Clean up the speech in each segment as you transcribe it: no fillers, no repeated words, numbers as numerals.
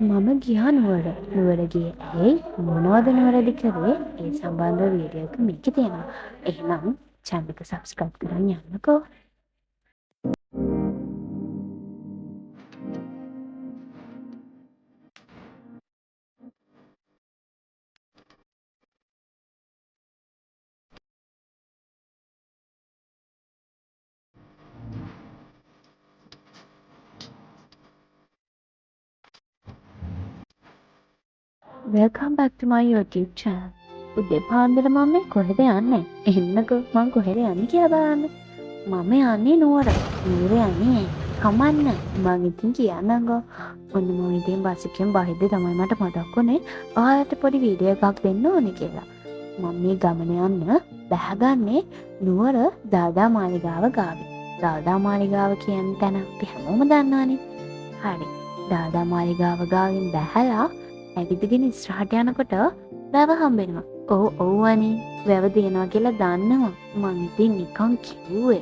මම ගියා නුවර ගියේ ඇයි මොනවද නුවරදි කරේ ඒ සම්බන්ධව වීඩියෝ එක මේකේ තියෙනවා. එහෙනම් channel එක subscribe කරන් යන්නකෝ. Welcome back to my YouTube channel. උදේ පාන්දර මම මේ කොහෙද යන්නේ? එන්නකෝ මං කොහෙද යන්නේ කියලා බලන්න. මම යන්නේ නුවර. නුවර යන්නේ කමන්න. මං ඉතින් කියන්නම්කෝ. ඔන්න මම ඉතින් බස් එකෙන් බහිද්දි තමයි මට මතක් වුණේ ඔයාලට පොඩි වීඩියෝ එකක් දෙන්න ඕනේ කියලා. මම මේ ගමන යන්න බැහැගන්නේ නුවර දාදා මාලිගාව ගාවේ. දාදා මාලිගාව කියන තැන අපි හැමෝම දන්නවනේ. හරි. දාදා මාලිගාව ගාවෙන් බැහැලා ඇවිදගෙන ඉස්සරහට යනකොට වැව හම්බෙනවා. ඔව් අනේ වැව දෙනවා කියලා දන්නවා. මං ඉතින් නිකන් කිව්වේ.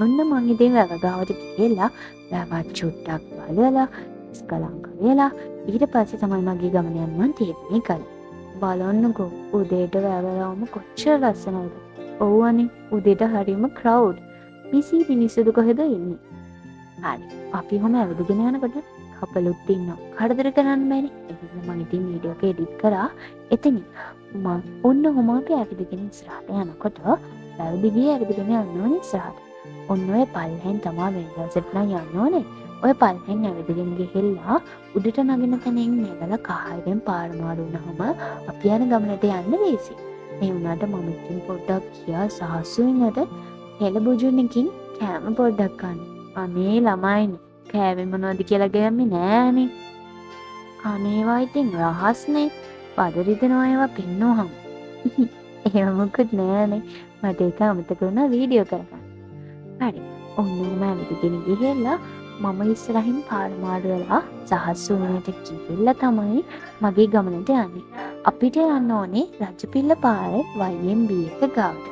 ඔන්න මං ඉතින් වැව ගාවට ගිහලා වැව චුට්ටක් බලලා ස්කලංක වෙලා ඊට පස්සේ තමයි මගේ ගමන යන්න මං තීරණය කළේ. බලන්නකෝ උදේට වැවලවම කොච්චර ලස්සනයිද. ඔව් අනේ උදේට හරියම crowd. පිසි මිනිස්සුද කොහෙද ඉන්නේ. හරි අපි ඔහම ඇවිදගෙන යනකොට කපලුත් ඉන්නවා. කරදර කරන්න බෑනේ. එහෙනම් මම ඉතින් වීඩියෝ එක එඩිට් කරා. එතනින් මම ඔන්න ඔහම අපි ඇවිදගෙන ඉස්සරහට යනකොට වැවදිගේ ඇවිදගෙන යන්න ඕනේ ඉස්සරහට. ඔන්න ඔය පල්ලෙන් තමයි වෙන්දසෙත් නම් යන්න ඕනේ. ඔය පල්ලෙන් ඇවිදගෙන ගිහිල්ලා උඩට නගින තැනින් නැගලා කහයෙන් පාර මාරු වුණාම අපි යන ගමනට යන්න ලේසි. ඒ වුණාට මම ඉතින් පොඩ්ඩක් කියා සාසුවින්කට හෙළබුජුනකින් කෑම පොඩ්ඩක් ගන්න. අනේ ළමයිනේ කෑවේ මොනවද කියලා ගෑම්මේ නෑනේ. අනේවා ඉතින් රහස්නේ. බඩ රිදෙනවා ඒවා පින්නෝහම. එහෙම මොකුත් නෑනේ. මට ඒක අමතක වුණා වීඩියෝ කරගන්න. හරි. ඔන්නෝම ඇවිදගෙන ගිහිල්ලා මම ඉස්සරහින් පාර මාරු වෙලා සහස්සුවනට ගිහිල්ලා තමයි මගේ ගමනට යන්නේ. අපිට යන්න ඕනේ රජපිල්ල පාරේ YMB එක ගාවට.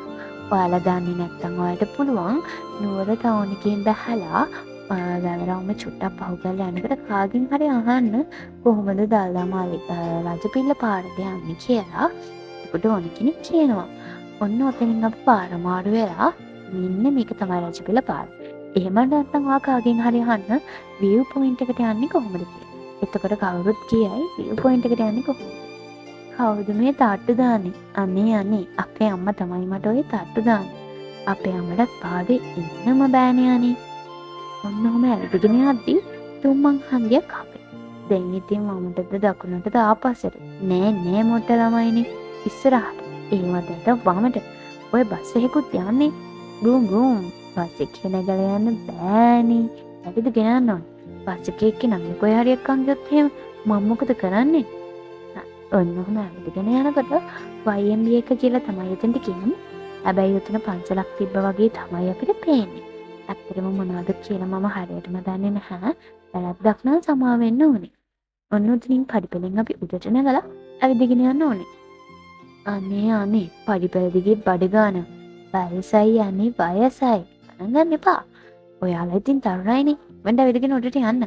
ඔයාලා දන්නේ නැත්නම් ඔයාලට පුළුවන් නුවර ටවුන් එකෙන් බැහැලා වැවරවම චුට්ටක් පහු කරලා යනකොට කාගෙන් හරි අහන්න කොහොමද දල්දා රජපිල්ල පාරට යන්නේ කියලා. එතකොට ඕන කෙනෙක් කියනවා. ඔන්න ඔතනින් අපි පාර මාරු වෙලා මෙන්න මේක තමයි රජපිල්ල පාර. එහෙම නැත්නම් ඔයා කාගෙන් හරි අහන්න view point එකට යන්නේ කොහොමද කියලා. එතකොට කවුරුත් කියයි view point එකට යන්නේ කොහොමද. කවුද මේ තාට්ටු දාන්නේ? අනේ අපේ අම්මා තමයි මට ඔය තාට්ටු දාන්නේ. අපේ අම්මටත් පාදේ ඉන්නම බෑනේ අනේ. ඔන්න ඔහම ඇවිදගෙන යද්දි තුම්මන් හන්දියක් හම්බෙයි. දැන් ඉතින් මමටද දකුණටද ආපස්සට. නෑ මොට්ට ළමයිනේ. ඉස්සරහට. එහෙමදට වමට. ඔය බස් එකකුත් යන්නේ. බූම් බස් එකේ නැගලා යන්න බෑනේ. ඇවිදගෙන යන්න ඕනේ. බස් එකේ එක්කෙනා කොයි හරි එක්කන් ගියොත් එහෙම මම මොකද කරන්නේ? ඔන්න ඔහම ඇවිදගෙන යනකොට YMB එක කියලා තමයි එතනට කියන්නේ. හැබැයි උතන පන්සලක් තිබ්බ වගේ තමයි අපිට පේන්නේ. ඇත්තටම මොනවද කියලා මම හරියටම දන්නේ නැහැ. වැරද්දක් නම් සමා වෙන්න ඕනේ. ඔන්න උතනින් පඩිපෙලෙන් අපි උඩට නැගලා ඇවිදගෙන යන්න ඕනේ. අනේ පඩිපෙල දිගේ බඩ ගන්න. වයසයි යන්නේ වයසයි. ගණන් ගන්න එපා. ඔයාලා ඉතින් තරුණයිනේ. මම ඇවිදගෙන උඩට යන්න.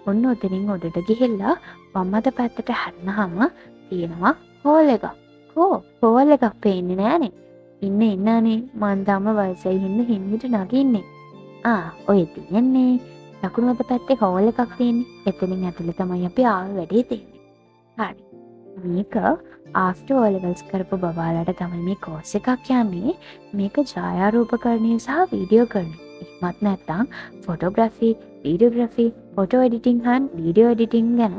ඔන්න උතනින් උඩට ගිහිල්ලා වම් අත පැත්තට හැරෙනහම තියෙනවා හෝල් එකක්. හෝල් එකක් පේන්නේ නෑනේ. ඉන්නනේ මං තාම වයසයි හින්දට නගින්නේ. ඔය තියෙන්නේ දකුණු අත පැත්තේ හෝල් එකක් තියෙන්නේ. එතනින් ඇතුලේ තමයි අපි ආව වැඩේ තියෙන්නේ. හරි. මේක after O levels කරපු බබාලට තමයි මේ කෝස් එකක් යන්නේ. මේක ඡායාරූපකරණය සහ වීඩියෝකරණය. එහෙමත් නැත්නම් ෆොටෝග්‍රැෆි, වීඩියෝග්‍රැෆි, ෆොටෝ එඩිටිං හා වීඩියෝ එඩිටිං ගැන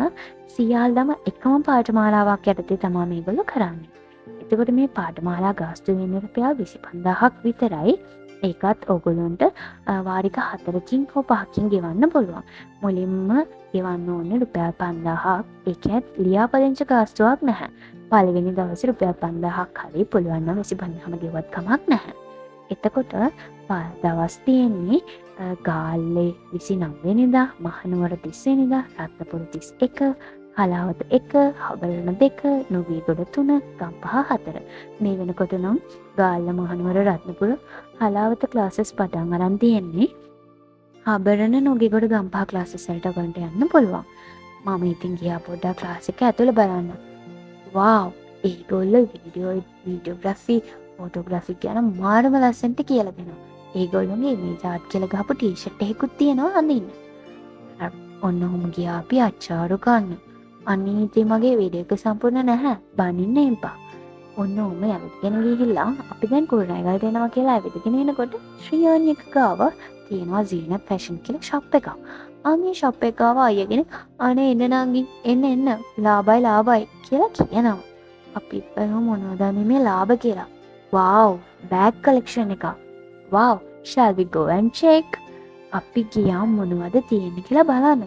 සියල්ලම එකම පාඨමාලාවක් යටතේ තමයි මේගොල්ලෝ කරන්නේ. එතකොට මේ පාඨමාලා ගාස්තු වෙන්නේ රුපියල් 25000ක් විතරයි. ඒකත් ඕගොල්ලන්ට වාරික 4කින් හෝ 5කින් ගෙවන්න පුළුවන්. මුලින්ම ගෙවන්න ඕනේ රුපියල් 5000ක්. ඒකත් ලියාපදිංචි ගාස්තුවක් නැහැ. පළවෙනි දවසේ රුපියල් 5000ක් හරි පුළුවන් නම් 25000ම ගෙවත් කමක් නැහැ. එතකොට දවස් තියෙන්නේ ගාල්ලේ 29 වෙනිදා, මහනුවර 30 වෙනිදා, රත්නපුර 31, හලාවත 1, හබලන 2, නුගේගොඩ 3, ගම්පහ 4. මේ වෙනකොට නම් ගාල්ල, මහනුවර, රත්නපුර, හලාවත ක්ලාසස් පටන් අරන් තියෙන්නේ. හබරන නුගේගොඩ ගම්පහ ක්ලාසස් වලට ගන්න යන්න පුළුවන්. මම ඉතින් ගියා පොඩ්ඩක් ක්ලාස් එක ඇතුළේ බලන්න. වාව්! ඒගොල්ලෝ වීඩියෝග්‍රැෆි, ෆොටෝග්‍රැෆි ගැන මාරම ලස්සනට කියලා දෙනවා. ඒගොල්ලෝගේ ඉමේජ් ආර්ට් කියලා ගහපු ටී-ෂර්ට් එකකුත් තියෙනවා අඳින්න. ඔන්න ඔහොම ගියා අපි අච්චාරු ගන්න. අනේ ඉතින් මගේ වීඩියෝ එක සම්පූර්ණ නැහැ. බනින්න එපා. ඔන්න ඔහොම ඇවිත්ගෙන ගිහිල්ලා අපි දැන් කුරුණෑගලට එනවා කියලා ඇවිත්ගෙන එනකොට ශ්‍රියානි එක ගාව තියෙනවා සීනත් ෆැෂන් කියලා ෂොප් එකක්. මේ ෂොප් එක ගාව අයගෙන අනේ එන්න නංගි එන්න ලාභයි කියලා කියනවා. අපි බලමු මොනවද මේ ලාභ කියලා. wow bag collection එක. wow shall we go and check? අපි ගියා මොනවද තියෙන්නේ කියලා බලන්න.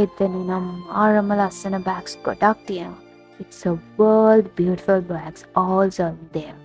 එතන නම් ආරම ලස්සන bags ගොඩක් තියෙනවා. It's a world beautiful bags also there.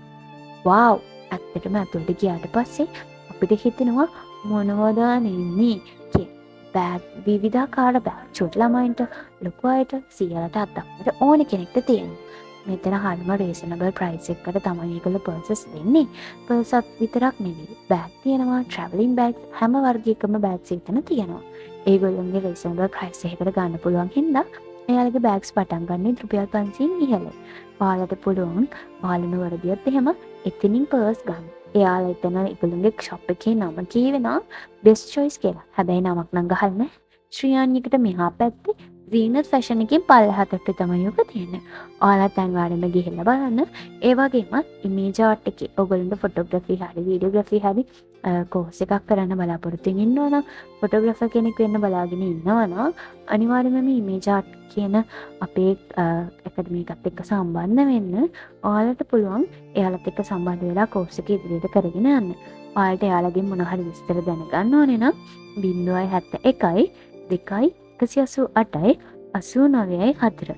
wow ඇත්තටම අතට ගියාට පස්සේ අපිට හිතෙනවා මොනවද නෙන්නේ කිය. බෑග් විවිධාකාර බෑග් චොටි ළමයින්ට ලොකු අයට සියලට අත්දක්නට ඕන කෙනෙක්ට තියෙනවා. මෙතන හරිම රීසනබල් ප්‍රයිස් එකකට තමයි ඒගොල්ලෝ පර්සස් දෙන්නේ. පර්සත් විතරක් නෙවෙයි බෑග් තියෙනවා, ට්‍රැවලින් බෑග් හැම වර්ගයකම බෑග්ස් එතන තියෙනවා. ඒගොල්ලෝගේ රීසනබල් ප්‍රයිස් එකකට ගන්න පුළුවන් හින්දා එයාලගේ බෑග්ස් පටන් ගන්න රුපියල් 500න් ඉහළයි. ඔයාලට පුළුවන් ඔයාලා නොවරදියත් එහෙම එතනින් පර්ස් ගන්න. එයාලා එතන ඒගොල්ලෝගේ ෂොප් එකේ නම කියවෙනවා බෙස්ට් චොයිස් කියලා. හැබැයි නමක් නම් ගහලා නැහැ. ශ්‍රියාන්විකට මෙහා පැත්තේ සීනත් ෆැෂන් එකෙන් පල්ලෙහාට තමයි ඔක තියෙන්නේ. ඔයාලා දැන් වාරෙම ගිහිල්ලා බලන්න. ඒ වගේම ඉමේජ් ආර්ට් එකේ ඔයගොල්ලන්ට ෆොටෝග්‍රැෆි හරි වීඩියෝග්‍රැෆි හරි කෝස් එකක් කරන්න බලාපොරොත්තු වෙනවනම් ෆොටෝග්‍රැෆර් කෙනෙක් වෙන්න බලාගෙන ඉන්නවනම් අනිවාර්යයෙන්ම මේ ඉමේජ් ආර්ට් කියන අපේ ඇකඩමි එකත් එක්ක සම්බන්ධ වෙන්න. ඔයාලට පුළුවන් එයාලත් එක්ක සම්බන්ධ වෙලා කෝස් එක ඉදිරියට කරගෙන යන්න. ඔයාලට එයාලගෙන් මොන හරි විස්තර දැනගන්න ඕනේ නම් 071 2 188යි 89යි 4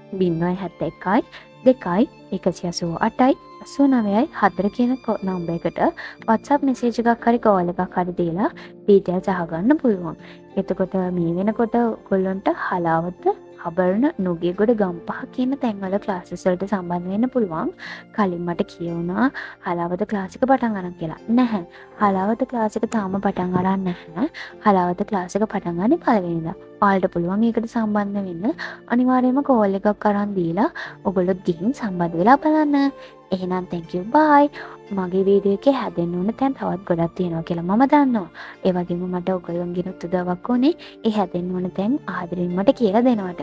071 2 188යි 89යි 4 කියන නම්බර් එකට WhatsApp message එකක් හරි call එකක් හරි දීලා details අහගන්න පුළුවන්. එතකොට මේ වෙනකොට ඔයගොල්ලන්ට හලාවත හබරණ නුගේගොඩ ගම්පහ කියන තැන්වල ක්ලාසස් වලට සම්බන්ධ වෙන්න පුළුවන්. කලින් මට කියවුණා හලාවත ක්ලාස් එක පටන් ගන්න කියලා. නැහැ. හලාවත ක්ලාස් එක තාම පටන් අරන් නැහැ. හලාවත ක්ලාස් එක පටන් ගන්නේ පළවෙනිදා. ඔයාලට පුළුවන් ඒකට සම්බන්ධ වෙන්න. අනිවාර්යයෙන්ම කෝල් එකක් අරන් දීලා ඔයගොල්ලෝ ගිහින් සම්බන්ධ වෙලා බලන්න. එහෙනම් thank you bye. මගේ වීඩියෝ එකේ හැදෙන්න ඕන තැන් තවත් ගොඩක් තියෙනවා කියලා මම දන්නවා. ඒ වගේම මට ඔයගොල්ලන්ගෙන් උදව්වක් ඕනේ. ඒ හැදෙන්න ඕන තැන් ආදරෙන් මට කියලා දෙනවට.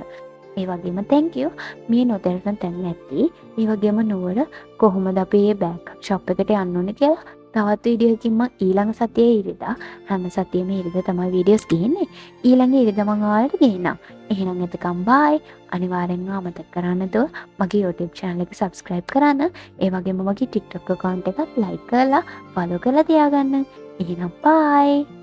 ඒ වගේම thank you. මේ නොදැනන තැන් නැති. ඒ වගේම නුවර කොහොමද අපි මේ බෑග් ෂොප් එකට යන්න ඕනේ කියලා තවත් වීඩියෝ එකකින් මම ඊළඟ සතියේ ඉරිදා හැම සතියෙම ඉරිදා තමයි වීඩියෝස් ගේන්නේ. ඊළඟ ඉරිදා මම ඔයාලට ගේන්නම්. එහෙනම් එතකම් bye. අනිවාර්යෙන්ම අමතක කරන්න නැතුව මගේ YouTube channel එක subscribe කරන්න. ඒ වගේම මගේ TikTok account එකත් like කරලා follow කරලා තියාගන්න. එහෙනම් bye.